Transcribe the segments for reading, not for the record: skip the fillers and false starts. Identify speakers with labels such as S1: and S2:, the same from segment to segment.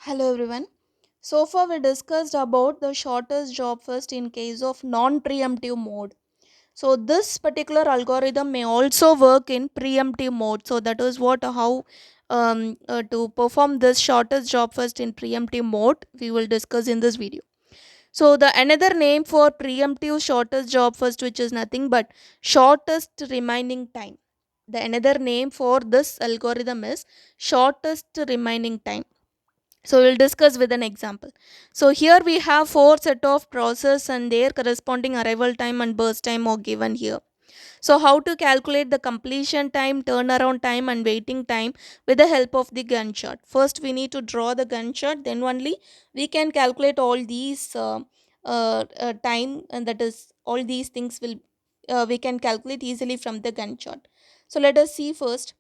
S1: Hello everyone. So far we discussed about the shortest job first in case of non-preemptive mode. So this particular algorithm may also work in preemptive mode. So that is what how to perform this shortest job first in preemptive mode we will discuss in this video. So the another name for preemptive shortest job first, which is nothing but shortest remaining time. The another name for this algorithm is shortest remaining time. So we'll discuss with an example. So here we have four set of process and their corresponding arrival time and burst time are given here. So how to calculate the completion time, turnaround time and waiting time with the help of the Gantt chart. First we need to draw the Gantt chart, then only we can calculate all these time, and that is all these things will we can calculate easily from the Gantt chart. So let us see first.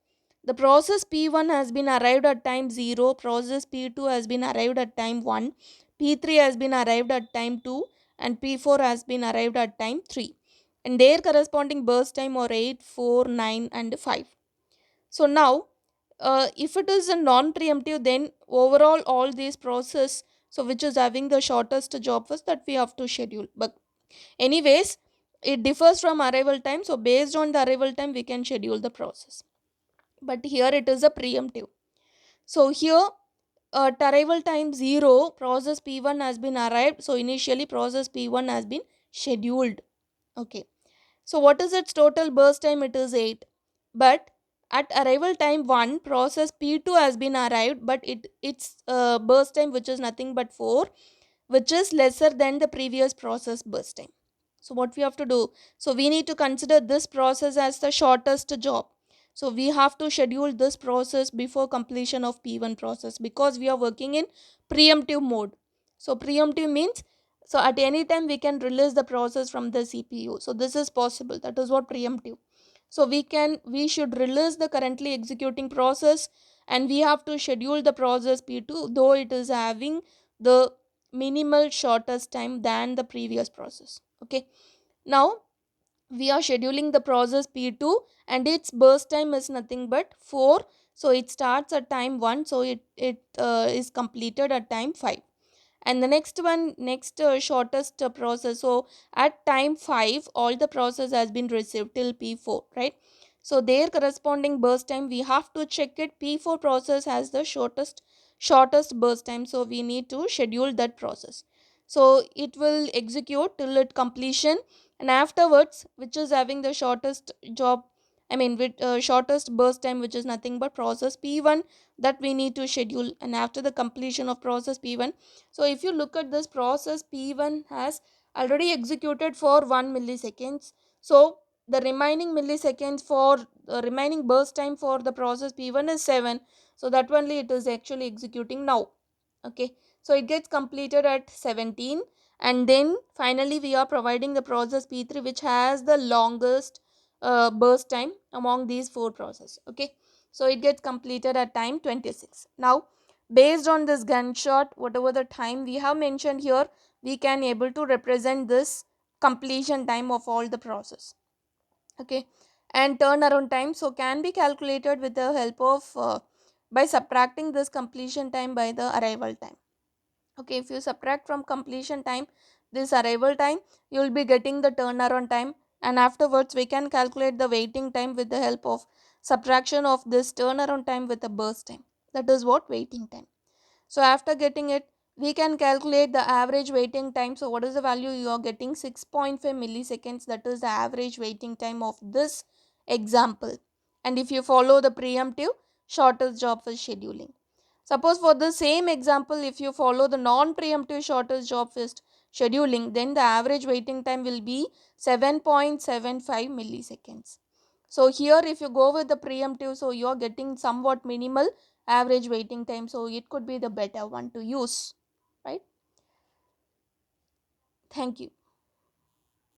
S1: The process P1 has been arrived at time 0, process P2 has been arrived at time 1, P3 has been arrived at time 2 and P4 has been arrived at time 3, and their corresponding burst time are 8, 4, 9 and 5. So now if it is a non-preemptive, then overall all these process, so which is having the shortest job first, that we have to schedule. But anyways, it differs from arrival time, so based on the arrival time we can schedule the process. But here it is a preemptive. So here at arrival time 0, process P1 has been arrived, so initially process P1 has been scheduled. Okay, so what is its total burst time? It is 8. But at arrival time 1, process P2 has been arrived, but its burst time, which is nothing but 4, which is lesser than the previous process burst time. So what we have to do? So we need to consider this process as the shortest job. So we have to schedule this process before completion of P1 process, because we are working in preemptive mode. So preemptive means, so at any time we can release the process from the CPU. So this is possible. That is what preemptive. So we should release the currently executing process, and we have to schedule the process P2, though it is having the minimal shortest time than the previous process. Okay, now we are scheduling the process P2 and its burst time is nothing but 4. So it starts at time 1, so it is completed at time 5. And the next one, next shortest process, so at time 5 all the process has been received till P4, right? So their corresponding burst time we have to check it. P4 process has the shortest burst time, so we need to schedule that process. So it will execute till it completion, and afterwards, which is having the shortest job, I mean with shortest burst time, which is nothing but process P1, that we need to schedule. And after the completion of process P1, so if you look at this process, P1 has already executed for 1 milliseconds. So the remaining milliseconds for remaining burst time for the process P1 is 7. So that only it is actually executing now. Okay, so it gets completed at 17, and then finally we are providing the process P3, which has the longest burst time among these four processes. Okay, so it gets completed at time 26. Now based on this Gantt chart, whatever the time we have mentioned here, we can able to represent this completion time of all the process. Okay, and turnaround time so can be calculated with the help of by subtracting this completion time by the arrival time. Okay, if you subtract from completion time this arrival time, you will be getting the turnaround time, and afterwards we can calculate the waiting time with the help of subtraction of this turnaround time with the burst time. That is what waiting time. So after getting it, we can calculate the average waiting time. So what is the value you are getting? 6.5 milliseconds. That is the average waiting time of this example. And if you follow the preemptive shortest job for scheduling. Suppose for the same example, if you follow the non-preemptive shortest job first scheduling, then the average waiting time will be 7.75 milliseconds. So here if you go with the preemptive, so you are getting somewhat minimal average waiting time, so it could be the better one to use, right? Thank you.